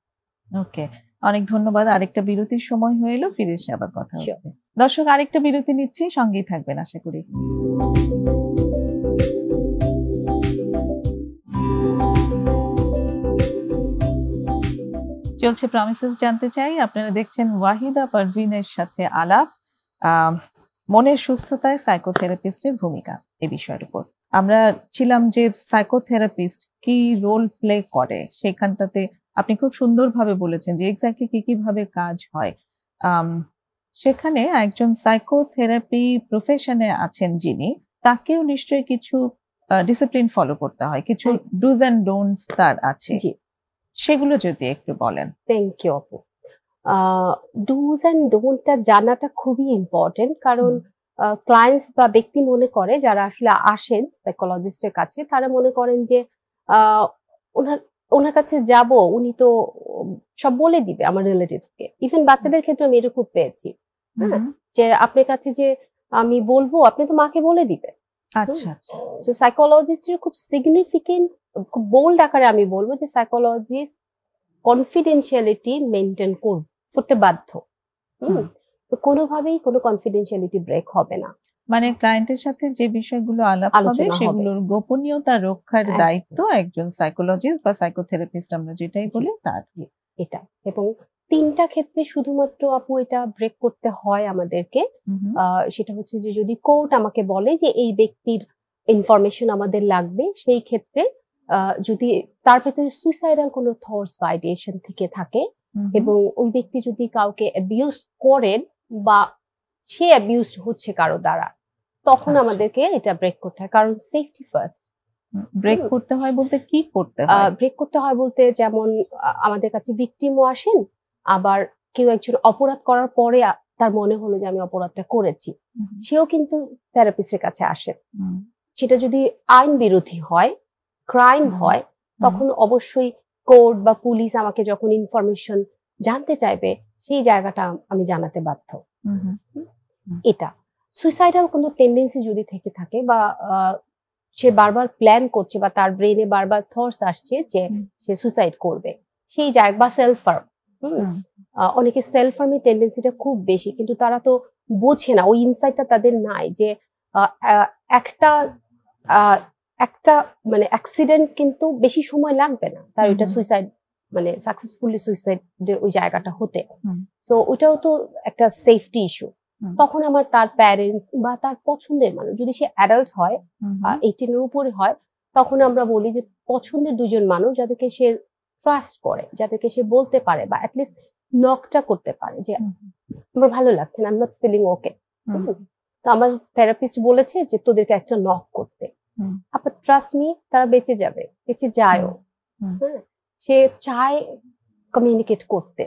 ওকে, অনেক ধন্যবাদ। আরেকটা বিরতির সময় হয়ে এলো, ফিরে এসে আবার কথা হচ্ছে। দর্শক, আরেকটা বিরতি নিচ্ছি, সঙ্গেই থাকবেন আশা করি। চলছে প্রমিসেস জানতে চাই। আপনারা দেখছেন ওয়াহিদা পারভিনের সাথে আলাপ, মনের সুস্থতায় সাইকোথেরাপিস্টের ভূমিকা এই বিষয়ের উপর। আমরা ছিলাম যে সাইকোথেরাপিস্ট কি রোল প্লে করে, সেখানটাতে আপনি খুব সুন্দরভাবে বলেছেন যে এক্স্যাক্টলি কি ভাবে কাজ হয়। সেখানে একজন সাইকোথেরাপি প্রফেশনে আছেন যিনি, তাকেও নিশ্চয়ই কিছু ডিসিপ্লিন ফলো করতে হয়, কিছু ডুজ এন্ড ডোন্টস তার আছে, সেগুলো যদি একটু বলেন। থ্যাংক ইউ আপু। ডুজ এন্ড ডোন্টটা জানাটা খুবই ইম্পর্টেন্ট, কারণ ক্লায়েন্টস বা ব্যক্তি মনে করে, যারা আসলে আসেন সাইকোলজিস্টের কাছে, তারা মনে করেন যে ওনার কাছে যাব, উনি তো সব বলে দিবে আমার রিলেটিভসকে। ইভেন বাচ্চাদের ক্ষেত্রে আমি এটা খুব পেয়েছি, যে আপনার কাছে যে আমি বলবো, আপনি তো মাকে বলে দিবে। আচ্ছা, তো সাইকোলজিস্টের খুব সিগনিফিকেন্ট, খুব বোল্ড আকারে আমি বলবো যে সাইকোলজিস্ট কনফিডেন্সিয়ালিটি মেনটেন করতে বাধ্য। তো কোনোভাবেই কোনো কনফিডেন্সিয়ালিটি ব্রেক হবে না। মানে ক্লায়েন্টের সাথে যে বিষয়গুলো আলাপ হবে সেগুলোর গোপনীয়তা রক্ষার দায়িত্ব একজন সাইকোলজিস্ট বা সাইকোথেরাপিস্ট, আমরা যেটাই বলি তার। এটা, এবং 3টা ক্ষেত্রে শুধুমাত্র আপু এটা ব্রেক করতে হয় আমাদেরকে। সেটা হচ্ছে যে যদি কোর্ট আমাকে বলে যে এই ব্যক্তির ইনফরমেশন আমাদের লাগবে, সেই ক্ষেত্রে যদি তার ভেতরে সুইসাইডাল কোনো থটস বা আইডিয়েশন থেকে থাকে, এবং ওই ব্যক্তি যদি কাউকে অ্যাবিউজ করেন বা সে অ্যাবিউজ হচ্ছে কারো দ্বারা, তখন আমাদেরকে এটা ব্রেক করতে হয়, কারণ সেফটি ফার্স্ট। ব্রেক করতে হয় বলতে কি করতে হয়? ব্রেক করতে হয় বলতে, যেমন আমাদের কাছে ভিকটিমও আসেন, আবার কেউ একজন অপরাধ করার পরে তার মনে হলো যে আমি অপরাধটা করেছি, সেও কিন্তু থেরাপিস্টের কাছে আসে। সেটা যদি আইন বিরোধী হয়, ক্রাইম হয়, তখন অবশ্যই কোর্ট বা পুলিশ আমাকে যখন ইনফরমেশন জানতে চাইবে, সেই জায়গাটা আমি জানাতে বাধ্য। এটা সুইসাইডাল কোনো টেন্ডেন্সি যদি থেকে থাকে, বা সে বারবার প্ল্যান করছে, বা তার ব্রেনে বারবার থটস আসছে যে সে সুইসাইড করবে, সেই জায়গা, বা সেলফ হার্ম। অনেকে সেলফ হার্মের টেন্ডেন্সিটা খুব বেশি, কিন্তু তারা তো বোঝে না, ওই ইনসাইটটা তাদের নাই যে একটা মানে অ্যাক্সিডেন্ট কিন্তু বেশি সময় লাগবে না তার ওইটা সুইসাইড, মানে সাকসেসফুলি সুইসাইডের ওই জায়গাটা হতে। সো ওইটাও তো একটা সেফটি ইস্যু। তখন আমার তার প্যারেন্টস বা তার পছন্দের মানুষ, যদি সে অ্যাডাল্ট হয়, 18 এর উপরে হয়, তখন আমরা বলি যে পছন্দের দুজন মানুষ যাদেরকে সে ট্রাস্ট করে, যাদেরকে সে বলতে পারে, বা অ্যাটলিস্ট নকটা করতে পারে যে আমার ভালো লাগছে না, I am not feeling okay. তো আমার থেরাপিস্ট বলেছে যে তোদেরকে একটা নক করতে। আবার ট্রাস্ট মি, তারা বেঁচে যাবে, বেঁচে যায়ও। সে চায় কমিউনিকেট করতে।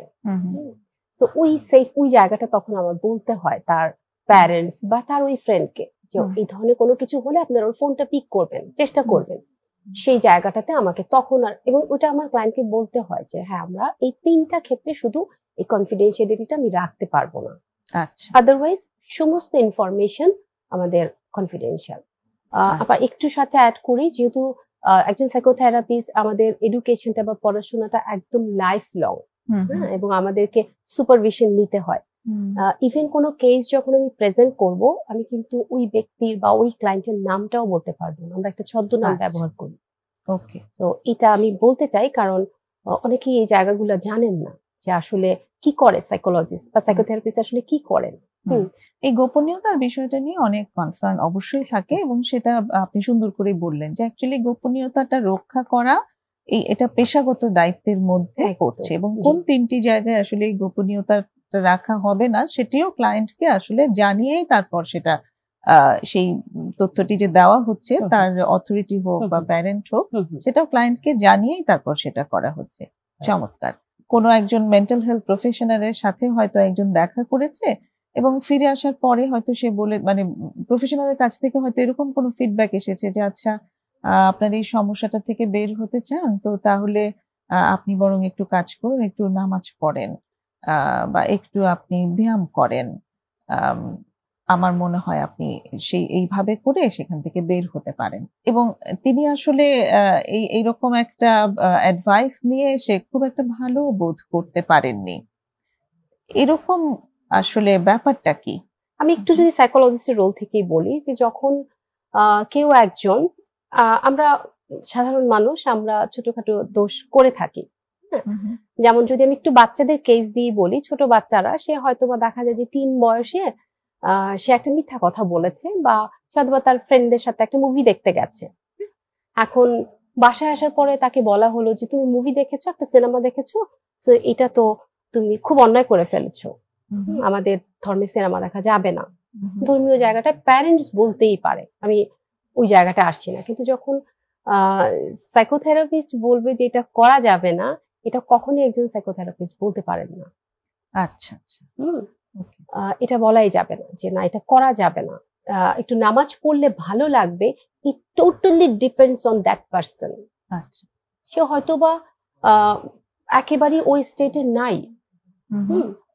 তো ওই সেফ ওই জায়গাটা তখন আমার বলতে হয় তার প্যারেন্টস বা তার ওই ফ্রেন্ডকে, যে এই ধরনের কোনো কিছু হলে আপনার ওর ফোনটা পিক করবেন, চেষ্টা করবেন। সেই জায়গাটাতে আমাকে তখন এবং ওটা আমার ক্লায়েন্টকে বলতে হয় যে হ্যাঁ, আমরা এই 3টা ক্ষেত্রে শুধু এই কনফিডেন্সিয়ালিটিটা আমি রাখতে পারবো না, আদারওয়াইজ সমস্ত ইনফরমেশন আমাদের কনফিডেন্সিয়াল। আবার একটু সাথে অ্যাড করি, যেহেতু একজন সাইকোথেরাপিস্ট, আমাদের এডুকেশনটা বা পড়াশোনাটা একদম লাইফ লং, এবং আমাদেরকে সুপারভিশন নিতে হয়। ইভেন কোনো কেস যখন আমি প্রেজেন্ট করব, আমি কিন্তু ওই ব্যক্তির বা ওই ক্লায়েন্টের নামটাও বলতে পারবো না, আমরা একটা ছদ্মনাম ব্যবহার করি। ওকে, তো এটা আমি বলতে চাই, কারণ অনেকেই এই জায়গাগুলো জানেন না যে আসলে কি করে সাইকোলজিস্ট বা সাইকোথেরাপিস্ট আসলে কি করেন। এই গোপনীয়তার বিষয়টা নিয়ে অনেক কনসার্ন অবশ্যই থাকে, এবং সেটা আপনি সুন্দর করে বললেন যে অ্যাকচুয়ালি গোপনীয়তাটা রক্ষা করা এটা পেশাগত দায়িত্বের মধ্যে পড়ছে, এবং কোন 3টি জায়গায় আসলে এই গোপনীয়তা রাখা হবে না সেটিও ক্লায়েন্টকে আসলে জানিয়েই তারপর সেটা সেই তথ্যটি যে দেওয়া হচ্ছে তার অথরিটি হোক বা প্যারেন্ট হোক, সেটাও ক্লায়েন্টকে জানিয়েই তারপর সেটা করা হচ্ছে। চমৎকার। কোনো একজন মেন্টাল হেলথ প্রফেশনালের সাথে হয়তো একজন দেখা করেছে এবং ফিরে আসার পরে হয়তো সে বলে, মানে প্রফেশনালের কাছ থেকে হয়তো এরকম কোনো ফিডব্যাক এসেছে যে আচ্ছা আপনার এই সমস্যাটা থেকে বের হতে চান, তো তাহলে আপনি বরং একটু কাজ করুন, একটু নামাজ পড়েন বা একটু আপনি ব্যায়াম করেন, আমার মনে হয় আপনি এইভাবে করে সেখান থেকে বের হতে পারেন। এবং তিনি আসলে এইরকম একটা অ্যাডভাইস নিয়ে এসে খুব একটা ভালো বোধ করতে পারেননি। এরকম আসলে ব্যাপারটা কি? আমি একটু যদি সাইকোলজিস্টের রোল থেকেই বলি, যে যখন কেউ একজন, আমরা সাধারণ মানুষ, আমরা ছোটখাটো দোষ করে থাকি। যেমন যদি আমি একটু বাচ্চাদের কেস দিয়ে বলি, ছোট বাচ্চারা সে হয়তোবা দেখা যায় যে 3 বয়সে সে একটা মিথ্যা কথা বলেছে, বা হয়তোবা তার ফ্রেন্ডদের সাথে একটা মুভি দেখতে গেছে। এখন বাসায় আসার পরে তাকে বলা হলো যে তুমি মুভি দেখেছো, একটা সিনেমা দেখেছো, তো এটা তো তুমি খুব অন্যায় করে ফেলেছো, আমাদের ধর্মে সিনেমা দেখা যাবে না। ধর্মীয় জায়গাটা প্যারেন্টস বলতেই পারে, আমি ওই জায়গাটা আসছি না, কিন্তু যখন সাইকোথেরাপিস্ট বলবে যে এটা করা যাবে না, এটা কখনোই একজন সাইকোথেরাপিস্ট বলতে পারেন না। আচ্ছা আচ্ছা। এটা বলাই যাবে না যে না, এটা করা যাবে না, একটু নামাজ পড়লে ভালো লাগবে, ইট totally depends on that person. আচ্ছা, সে হয়তোবা একেবারেই ওই স্টেটে নাই,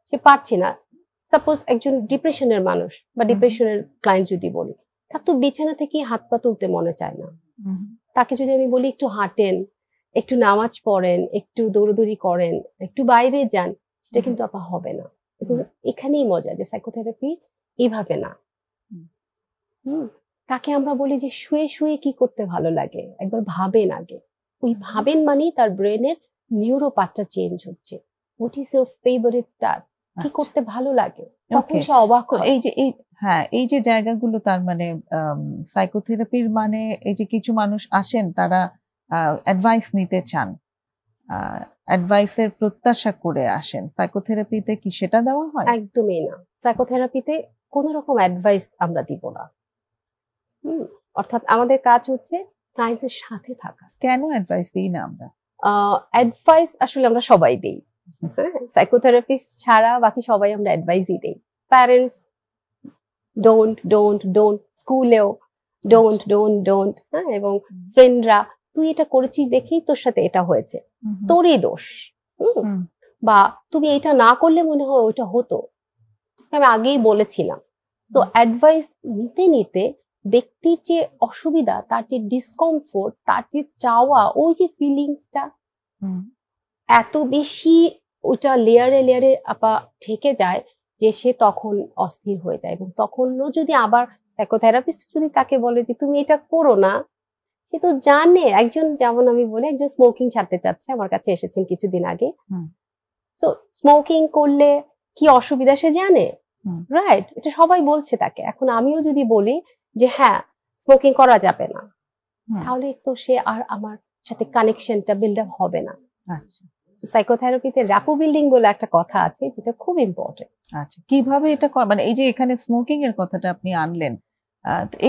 সে পারছে না। সাপোজ একজন ডিপ্রেশনের মানুষ বা ডিপ্রেশনের ক্লায়েন্ট যদি বলি, তার তো বিছানা থেকে হাত পা তুলতে মনে চায় না। তাকে যদি আমি বলি একটু হাঁটেন, একটু নামাজ পড়েন, একটু দৌড়দৌড়ি করেন, একটু বাইরে যান, সেটা কিন্তু আপা হবে না। এবং এখানেই মজা যে সাইকোথেরাপি এভাবে না। তাকে আমরা বলি যে শুয়ে শুয়ে কি করতে ভালো লাগে, একবার ভাবেন আগে। ওই ভাবেন মানে তার ব্রেনের নিউরো পাথটা চেঞ্জ হচ্ছে। What is your favourite task, কি করতে ভালো লাগে, তখন সে অবাক হয়। এই যে জায়গাগুলো, তার মানে সাইকোথেরাপির মানে এই যে কিছু মানুষ আসেন, তারা অ্যাডভাইস নিতে চান, অ্যাডভাইসের প্রত্যাশা করে আসেন, সাইকোথেরাপিতে কি সেটা দেওয়া হয়? একদমই না। সাইকোথেরাপিতে কোনো রকম অ্যাডভাইস আমরা দিব না। অর্থাৎ আমাদের কাজ হচ্ছে ক্লায়েন্টের সাথে থাকা। কেন অ্যাডভাইস দিই না আমরা? অ্যাডভাইস আসলে আমরা সবাই দেই, সাইকোথেরাপিস্ট ছাড়া বাকি সবাই আমরা অ্যাডভাইসই দেই। প্যারেন্টস ডোন্ট, স্কুলেও ডোন্ট, হ্যাঁ, এবং ফ্রেন্ডরা তুই এটা করেছিস দেখেই তোর সাথে এটা হয়েছে, তোরই দোষ, বা তুমি এটা না করলে মনে হয় ওইটা হতো, আমি আগেই বলেছিলাম। তো অ্যাডভাইস নিতে নিতে ব্যক্তির যে অসুবিধা, তার যে ডিসকমফোর্ট, তার যে চাওয়া, ওই যে ফিলিংসটা এত বেশি ওইটা লেয়ারে লেয়ারে আপা ঠেকে যায় যে সে তখন অস্থির হয়ে যায়। এবং তখনও যদি আবার সাইকোথেরাপিস্ট যদি তাকে বলে যে তুমি এটা করো না, সে তো জানে। একজন, যেমন আমি বলি, একজন স্মোকিং ছাড়তে চাচ্ছে, আমার কাছে এসেছেন কিছুদিন আগে। তো স্মোকিং করলে কি অসুবিধা সে জানে, রাইট? এটা সবাই বলছে তাকে। এখন আমিও যদি বলি যে হ্যাঁ স্মোকিং করা যাবে না, তাহলে তো সে আর আমার সাথে কানেকশনটা বিল্ড আপ হবে না। আচ্ছা, সাইকোথেরাপিতে র্যাপো বিল্ডিং বলে একটা কথা আছে, যেটা খুব ইম্পর্টেন্ট। আচ্ছা, কিভাবে এটা মানে এই যে এখানে স্মোকিং এর কথাটা আপনি আনলেন,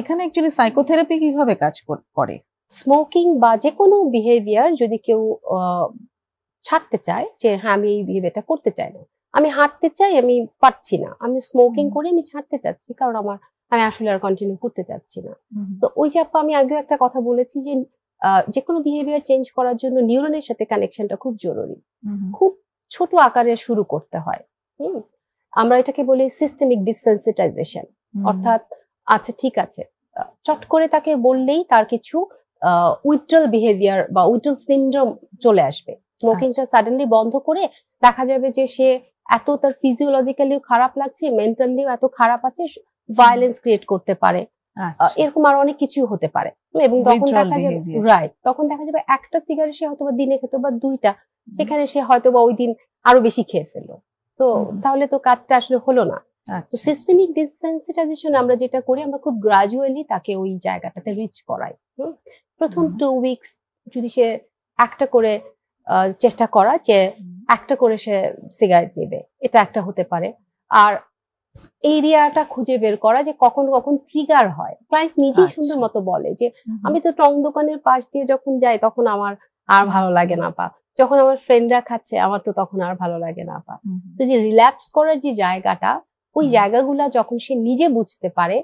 এখানে অ্যাকচুয়ালি সাইকোথেরাপি কিভাবে কাজ করে? স্মোকিং বা যে কোনো বিহেভিয়ার যদি কেউ ছাড়তে চায়, যে হ্যাঁ আমি এই বিহেভিয়ারটা করতে চাই না, আমি হাঁটতে চাই, আমি পারছি না, আমি স্মোকিং করে আমি ছাড়তে চাচ্ছি, কারণ আমি আসলে আর কন্টিনিউ করতে চাচ্ছি না। তো ওই যে আপা আমি আগেও একটা কথা বলেছি যে যে কোনো বিহেভিয়ার চেঞ্জ করার জন্য নিউরনের সাথে কানেকশনটা খুব জরুরি। খুব ছোট আকারে শুরু করতে হয়। আমরা এটাকে বলি সিস্টেমিক ডিসেনসিটাইজেশন। অর্থাৎ আচ্ছা ঠিক আছে, চট করে তাকে বললেই তার কিছু উইথড্রল বিহেভিয়ার বা উইথড্রল সিনড্রোম চলে আসবে। স্মোকিংটা সাডেনলি বন্ধ করে দেখা যাবে যে সে এত, তার ফিজিওলজিক্যালিও খারাপ লাগছে, মেন্টালিও এত খারাপ আছে, ভায়োলেন্স ক্রিয়েট করতে পারে, এরকম আর অনেক কিছু হতে পারে। এবং তখন দেখা যাবে, রাইট, তখন দেখা যাবে একটা সিগারেট সে হয়তো বা দিনে খেতো বা 2টা, সেখানে সে হয়তো বা ওই দিন আরো বেশি খেয়ে ফেললো। তো তাহলে তো কাজটা আসলে হলো না। সিস্টেমিক ডিসেনসিটাইজেশন আমরা যেটা করি, আমরা খুব গ্রাজুয়ালি তাকে ওই জায়গাটাতে রিচ করাই। প্রথম 2 উইকস যদি সে একটা করে চেষ্টা করা যে একটা করে সে সিগারেট নেবে, এটা একটা হতে পারে। আর এরিয়াটা খুঁজে বের করা যে কখন কখন ট্রিগার হয়। ক্লায়েন্ট নিজেই সুন্দর মতো বলে যে আমি তো টং দোকানের পাশ দিয়ে যখন যাই তখন আমার আর ভালো লাগে না পা, যখন আমার ফ্রেন্ডরা খাচ্ছে আমার তো তখন আর ভালো লাগে না পা। তো যে রিল্যাক্স করার যে জায়গাটা, ওই জায়গাগুলা যখন সে নিজে বুঝতে পারে,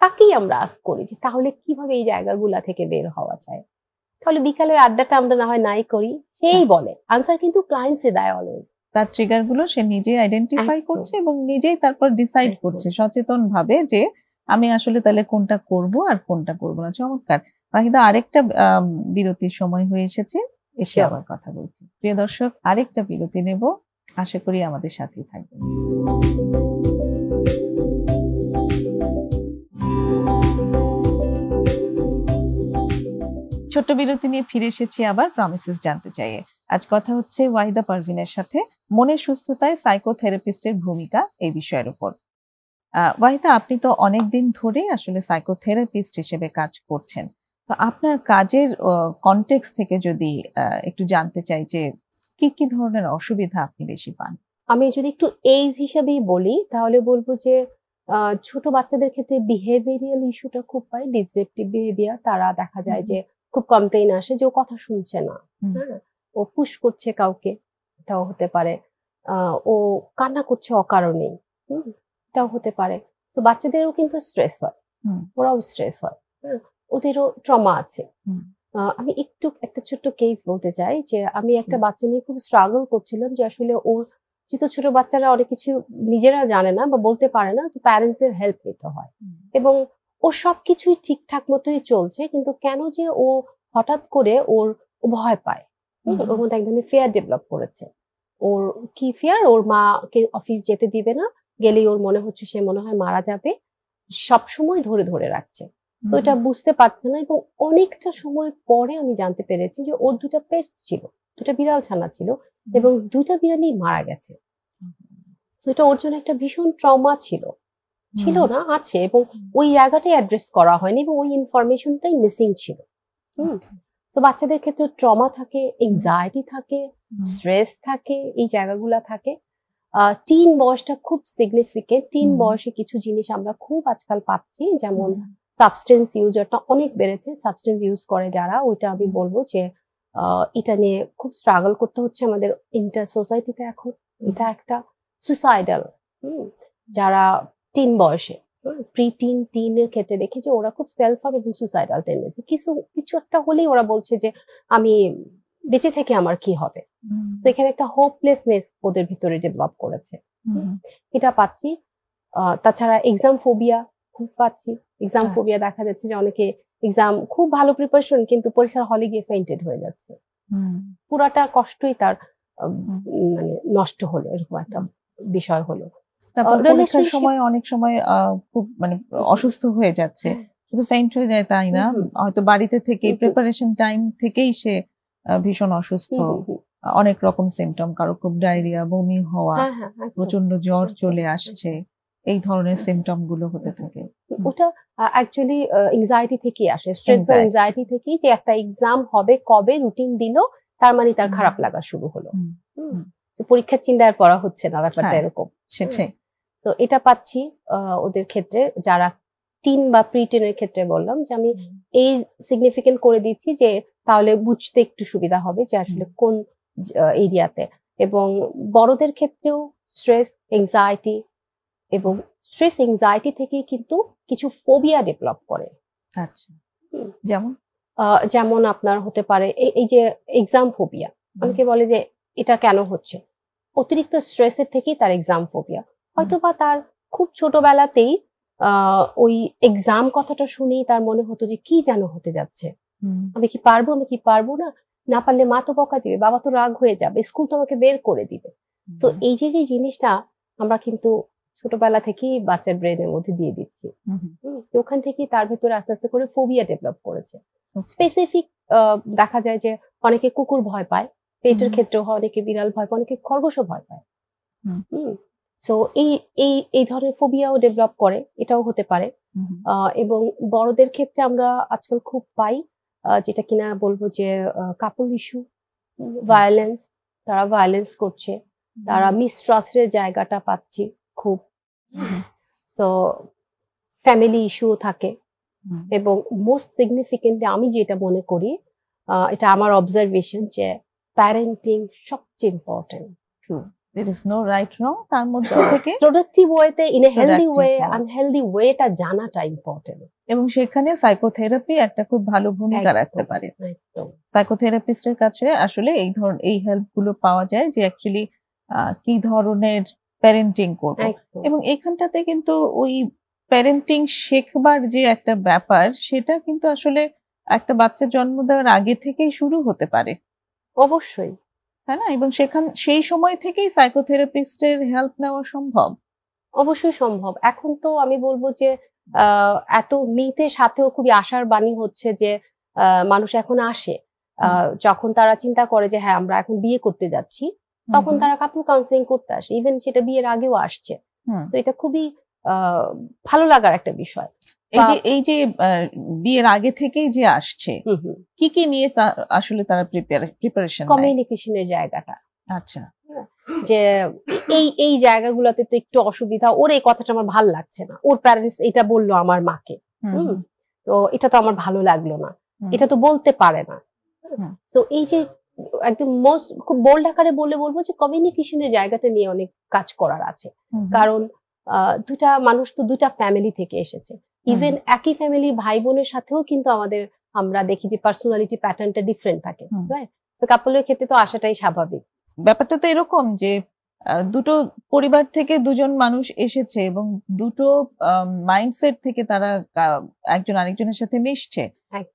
তাকেই আমরা আস্ক করি যে তাহলে কিভাবে এই জায়গাগুলা থেকে বের হওয়া যায়। তাহলে বিকালের আড্ডাটা আমরা না হয় নাই করি, সেই বলে। আনসার কিন্তু ক্লায়েন্টসে দেয় অলওয়েজ। তার ট্রিগার গুলো সে নিজে আইডেন্টিফাই করছে এবং নিজেই তারপর ডিসাইড করছে সচেতন ভাবে যে আমি আসলে তাহলে কোনটা করব আর কোনটা করব না। চমৎকার। বাকিটা আরেকটা বিরতির সময় হয়ে এসেছে, এসে আবার কথা বলছি। প্রিয় দর্শক, আরেকটা বিরতি নেব, আশা করি আমাদের সাথেই থাকবেন। ছোট্ট বিরতি নিয়ে ফিরে এসেছি আবার প্রমিসেস জানতে চাইয়ে। আজ কথা হচ্ছে ওয়াহিদা পারভিনের সাথে মনের সুস্থতায় সাইকোথেরাপিস্টের ভূমিকা এই বিষয়ের উপর। ওয়াহিদা, আপনি তো অনেকদিন ধরে আসলে সাইকোথেরাপিস্ট হিসেবে কাজ করছেন, তো আপনার কাজের কনটেক্সট থেকে যদি একটু জানতে চাই যে কি কি ধরনের অসুবিধা আপনি বেশি পান? আমি যদি একটু এজ হিসাবেই বলি তাহলে বলবো যে ছোট বাচ্চাদের ক্ষেত্রে বিহেভিয়ারাল ইস্যুটা খুব পাই, ডিসরাপটিভ বিহেভিয়ার। তারা দেখা যায় যে খুব কমপ্লেইন আসে যে ও কথা শুনছে না, হ্যাঁ, ও পুশ করছে কাউকে, এটাও হতে পারে। ও কান্না করছে অকারণেই, এটাও হতে পারে। তো বাচ্চাদেরও কিন্তু স্ট্রেস হয়, ওরাও স্ট্রেস হয়, ওদেরও ট্রমা আছে। আমি একটু একটা ছোট্ট কেস বলতে চাই যে আমি একটা বাচ্চা নিয়ে খুব স্ট্রাগল করছিলাম যে আসলে ওর, যেহেতু ছোট বাচ্চারা অনেক কিছু নিজেরা জানে না বা বলতে পারে না, তো প্যারেন্টসদের হেল্প নিতে হয়। এবং ওর সবকিছুই ঠিকঠাক মতোই চলছে, কিন্তু কেন যে ও হঠাৎ করে ও ভয় পায়, ওর মধ্যে এক ধরনের ফিয়ার ডেভেলপ করেছে। ওর কি ফিয়ার? ওর মাকে অফিস যেতে দিবে না, গেলেই ওর মনে হচ্ছে সে মনে হয় মারা যাবে, সবসময় ধরে ধরে রাখছে। তো এটা বুঝতে পারছে না। এবং অনেকটা সময় পরে আমি জানতে পেরেছি যে ওর দুটা পেটস ছিল, দুটা বিড়াল ছানা ছিল, এবং দুটা বিড়ালই মারা গেছে। তো এটা ওর জন্য একটা ভীষণ ট্রমা ছিল, ছিল না, আছে, এবং ওই জায়গাটাই অ্যাড্রেস করা হয়নি এবং ওই ইনফরমেশনটাই মিসিং ছিল। তো বাচ্চাদের ক্ষেত্রে ট্রমা থাকে, এংজাইটি থাকে, স্ট্রেস থাকে, এই জায়গাগুলা থাকে। টিন বয়সটা খুব সিগনিফিকেন্ট। টিন বয়সে কিছু জিনিস আমরা খুব আজকাল পাচ্ছি, যেমন সাবস্টেন্স ইউজারটা অনেক বেড়েছে। সাবস্টেন্স ইউজ করে যারা, ওইটা আমি বলবো যে এটা নিয়ে খুব স্ট্রাগল করতে হচ্ছে আমাদের ইন্টার সোসাইটিতে এখন। এটা একটা সুসাইডাল, যারা টিন বয়সে, প্রি টিন, টিনের ক্ষেত্রে দেখি যে ওরা খুব সেলফ হার্ম এবং সুসাইডাল টেন্ডেন্সি। কিছু একটা হলেই ওরা বলছে যে আমি বেঁচে থেকে আমার কি হবে। তো এখানে একটা হোপলেসনেস ওদের ভিতরে ডেভেলপ করেছে, এটা পাচ্ছি। তাছাড়া এক্সাম ফোবিয়া খুব পাচ্ছি। এক্সাম ফোবিয়া দেখা যাচ্ছে যে অনেকে এক্সাম খুব ভালো প্রিপারেশন, কিন্তু পরীক্ষার হলে গিয়ে ফেইন্টেড হয়ে যাচ্ছে, পুরাটা কষ্টই তার মানে নষ্ট হলো, এরকম একটা বিষয় হলো। তারপর পরীক্ষার সময় অনেক সময় খুব মানে অসুস্থ হয়ে যাচ্ছে, শুধু ফেইন্ট হয়ে যায় তাই না, হয়তো বাড়িতে থেকে প্রিপারেশন টাইম থেকেই সে ভীষণ অসুস্থ, অনেক রকম সিমটম, কারো খুব ডায়রিয়া, বমি হওয়া, প্রচন্ড জ্বর চলে আসছে, এই ধরনের সিমটম গুলো হতে থাকে। ওটা অ্যাকচুয়ালি এনজাইটি থেকেই আসে, স্ট্রেস বা এনজাইটি থেকেই, যে একটা এক্সাম হবে কবে রুটিন দিল, তার মানে তার খারাপ লাগা শুরু হলো, পরীক্ষার চিন্তায় পড়া হচ্ছে না, ব্যাপারটা এরকম। সেটাই। তো এটা পাচ্ছি ওদের ক্ষেত্রে, যারা টিন বা প্রি টিনের ক্ষেত্রে বললাম যে আমি এই সিগনিফিকেন্ট করে দিচ্ছি যে তাহলে বুঝতে একটু সুবিধা হবে যে আসলে কোন এরিয়াতে। এবং বড়দের ক্ষেত্রেও স্ট্রেস, এংজাইটি, এবং স্ট্রেস এংজাইটি থেকে কিন্তু কিছু ফোবিয়া ডেভেলপ করে। আচ্ছা, যেমন আপনার হতে পারে এই যে এক্সাম ফোবিয়া, অনেকে বলে যে এটা কেন হচ্ছে, অতিরিক্ত স্ট্রেসের থেকেই তার এক্সাম ফোবিয়া। হয়তোবা তার খুব ছোটবেলাতেই ওই এক্সাম কথাটা শুনেই তার মনে হতো যে কি যেন হতে যাচ্ছে, আমি কি পারবো, আমি কি পারবো না, না পারলে মা তো বকা দিবে, বাবা তো রাগ হয়ে যাবে, স্কুল তো আমাকে বের করে দিবে। তো এই যে জিনিসটা আমরা কিন্তু ছোটবেলা থেকেই বাচ্চার ব্রেনের মধ্যে দিয়ে দিচ্ছি, ওখান থেকেই তার ভেতরে আস্তে আস্তে করে ফোবিয়া ডেভেলপ করেছে। স্পেসিফিক দেখা যায় যে অনেকে কুকুর ভয় পায়, পেটের ক্ষেত্রেও হয়, অনেকে বিড়াল ভয় পায়, অনেকে খরগোশও ভয় পায়। সো এই ধরনের ফোবিয়াও ডেভেলপ করে, এটাও হতে পারে। এবং বড়দের ক্ষেত্রে আমরা আজকাল খুব পাই যেটা কিনা বলবো যে কাপল ইস্যু, ভায়োলেন্স, তারা ভায়োলেন্স করছে, তারা মিসট্রাস্টের জায়গাটা পাচ্ছি খুব। সো ফ্যামিলি ইস্যু থাকে, এবং মোস্ট সিগনিফিকেন্টলি আমি যেটা মনে করি, এটা আমার অবজারভেশন, যে প্যারেন্টিং সবচেয়ে important. True, there is no right wrong, তার মধ্যে থেকে প্রোডাক্টিভ ওয়েতে, in a healthy way, Productive হওয়া। আনহেলদি ওয়েটা জানাটা ইম্পর্টেন্ট। এবং সেখানে সাইকোথেরাপি একটা খুব ভালো ভূমিকা রাখতে পারে। একদম সাইকোথেরাপিস্টের কাছে আসলে এই হেল্প গুলো পাওয়া যায় যে অ্যাকচুয়ালি কি ধরনের প্যারেন্টিং করব। একদম এবং এখানটাতে কিন্তু ওই প্যারেন্টিং শেখবার যে একটা ব্যাপার, সেটা কিন্তু আসলে একটা বাচ্চা জন্ম দেওয়ার আগে থেকেই শুরু হতে পারে, অবশ্যই। তাই না? এবং সেই সময় থেকেই সাইকোথেরাপিস্টের হেল্প নেওয়া সম্ভব। অবশ্যই সম্ভব। এখন তো আমি বলবো যে এত মিথের সাথেও খুবই আশার বাণী হচ্ছে যে মানুষ এখন আসে, যখন তারা চিন্তা করে যে হ্যাঁ আমরা এখন বিয়ে করতে যাচ্ছি, তখন তারা কাপল কাউন্সিলিং করতে আসে, ইভেন সেটা বিয়ের আগেও আসছে। তো এটা খুবই ভালো লাগার একটা বিষয়। এই যে বিয়ের আগে থেকেই যে আসছে, কি নিয়ে আসলে তারা প্রিপারেশন নেয়? কমিউনিকেশনের জায়গাটা। আচ্ছা, যে এই জায়গাগুলোতে তো একটু অসুবিধা, ওর এই কথাটা আমার ভালো লাগছে না, ওর প্যারেন্টস এটা বললো আমার মাকে, তো এটা তো আমার ভালো লাগলো না, এটা তো বলতে পারে না। তো এই যে একদম খুব বোল্ড আকারে বলবো যে কমিউনিকেশনের জায়গাটা নিয়ে অনেক কাজ করার আছে। কারণ দুটা মানুষ তো দুটা ফ্যামিলি থেকে এসেছে, ইভেন একই ফ্যামিলি ভাই বোনের সাথেও কিন্তু আমরা দেখি যে পার্সোনালিটি প্যাটার্নটা ডিফারেন্ট থাকে, রাইট? তো কাপলের ক্ষেত্রে তো আসাটাই স্বাভাবিক। ব্যাপারটা তো এরকম যে দুটো পরিবার থেকে দুজন মানুষ এসেছে এবং দুটো মাইন্ডসেট থেকে তারা একজন আরেকজনের সাথে মিশছে,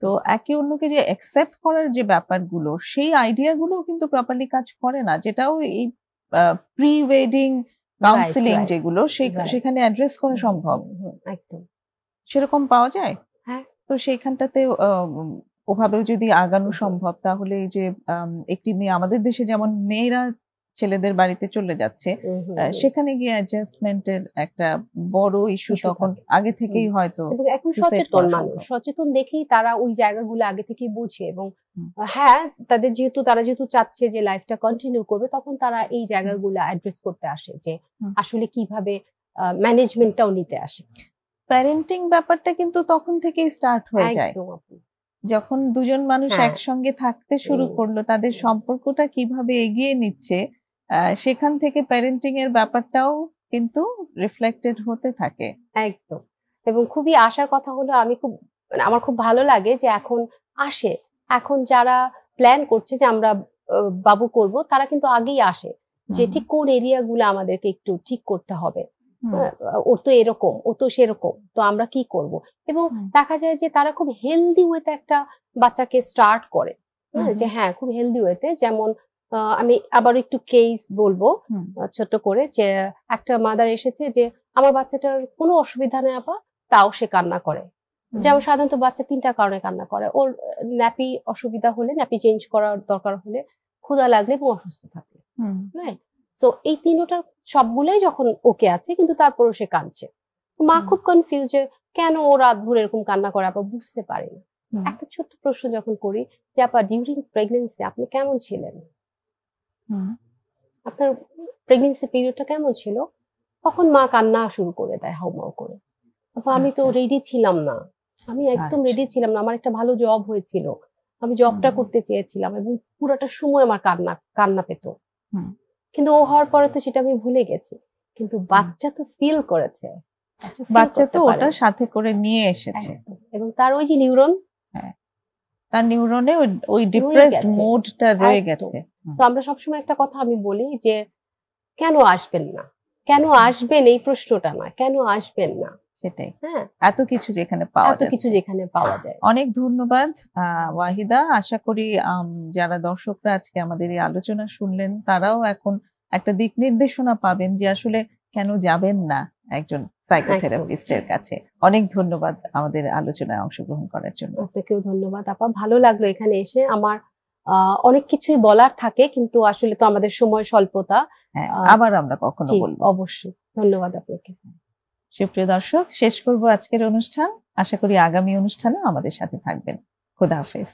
তো একে অন্যকে যে অ্যাকসেপ্ট করার যে ব্যাপারগুলো, সেই আইডিয়াগুলো কিন্তু প্রপারলি কাজ করে না, যেটাও এই প্রি ওয়েডিং কাউন্সিলিং যেগুলো সেখানে অ্যাড্রেস করা সম্ভব। একদম সেরকম পাওয়া যায়। হ্যাঁ, তো সেইখানটাতে ওভাবেও যদি আগানো সম্ভব, তাহলে এই যে একটি মেয়ে, আমাদের দেশে যেমন মেয়েরা ছেলেদের বাড়িতে চলে যাচ্ছে, সেখানে গিয়ে অ্যাডজাস্টমেন্টের একটা বড় ইস্যু তখন আগে থেকেই হয়তো। এবং এখন সচেতন মানুষ, সচেতন দেখেই তারা ওই জায়গাগুলো আগে থেকেই বুঝে, এবং হ্যাঁ তারা যেহেতু চাচ্ছে যে লাইফটা কন্টিনিউ করবে, তখন তারা এই জায়গাগুলো অ্যাড্রেস করতে আসে, যে আসলে কিভাবে ম্যানেজমেন্টটাও নিতে আসে। প্যারেন্টিং ব্যাপারটা কিন্তু তখন থেকেই স্টার্ট হয়ে যায়, যখন দুজন মানুষ একসঙ্গে থাকতে শুরু করলো, তাদের সম্পর্কটা কিভাবে এগিয়ে নিচ্ছে, সেখান থেকে প্যারেন্টিং এর ব্যাপারটাও কিন্তু রিফ্লেক্টেড হতে থাকে। একদম। এবং খুবই আশার কথা হলো, আমার খুব ভালো লাগে যে এখন যারা প্ল্যান করছে যে আমরা বাবু করব, তারা কিন্তু আগেই আসে যে ঠিক কোন এরিয়াগুলো আমাদেরকে একটু ঠিক করতে হবে, ওর তো এরকম, ও তো সেরকম, তো আমরা কি করব। এবং দেখা যায় যে তারা খুব হেলদি ওয়েতে একটা বাচ্চাকে স্টার্ট করে, যে হ্যাঁ খুব হেলদি ওয়েতে। যেমন আমি আবার একটু কেস বলবো ছোট করে, যে একটা মাদার এসেছে যে আমার বাচ্চাটার কোনো অসুবিধা নেই আপা, তাও সে কান্না করে। যেমন সাধারণত বাচ্চা 3টা কারণে কান্না করে, ওর ন্যাপি অসুবিধা হলে, ন্যাপি চেঞ্জ করার দরকার হলে, ক্ষুধা লাগলে এবং অসুস্থ থাকলে, রাইট? তো এই 3টার সবগুলোই যখন ওকে আছে, কিন্তু তারপরও সে কাঁদছে। মা খুব কনফিউজ যে কেন ও রাত ভোর এরকম কান্না করে, আপা বুঝতে পারে না। একটা ছোট্ট প্রশ্ন যখন করি যে আপা ডিউরিং প্রেগনেন্সি আপনি কেমন ছিলেন, আপনার প্রেগনেন্সি পিরিয়ডটা কেমন ছিল, তখন মা কান্না শুরু করে দেয় হাউমাউ করে। আমি তো রেডি ছিলাম না, আমি একদম রেডি ছিলাম না, আমার একটা ভালো জব হয়েছিল, আমি জবটা করতে চেয়েছিলাম, এবং পুরোটা সময় আমার কান্না পেত, কিন্তু ও হওয়ার পরে তো সেটা আমি ভুলে গেছি। কিন্তু বাচ্চা তো ফিল করেছে, বাচ্চা তো ওটা সাথে করে নিয়ে এসেছে, এবং তার ওই যে নিউরন, তার নিউরনে ওই ডিপ্রেসড মোডটা রয়ে গেছে। তো আমরা সবসময় একটা কথা আমি বলি যে কেন আসবেন না, কেন আসবেন এই প্রশ্নটা না, কেন আসবেন না, সেটাই। হ্যাঁ, এত কিছু যেখানে পাওয়া যায়। অনেক ধন্যবাদ ওয়াহিদা। আশা করি যারা দর্শকরা আজকে আমাদের এই আলোচনা শুনলেন, তারাও এখন একটা দিক নির্দেশনা পাবেন যে আসলে কেন যাবেন না একজন সাইকোথেরাপিস্টের কাছে। অনেক ধন্যবাদ আমাদের আলোচনায় অংশগ্রহণ করার জন্য। আপনাকেও ধন্যবাদ আপা, ভালো লাগলো এখানে এসে। আমার অনেক কিছুই বলার থাকে, কিন্তু আসলে তো আমাদের সময় স্বল্পতা। আবার আমরা কখনো বলবো। অবশ্যই, ধন্যবাদ আপনাকে। সুপ্রিয় দর্শক, শেষ করব আজকের অনুষ্ঠান। আশা করি আগামী অনুষ্ঠানেও আমাদের সাথে থাকবেন। খোদা হাফেজ।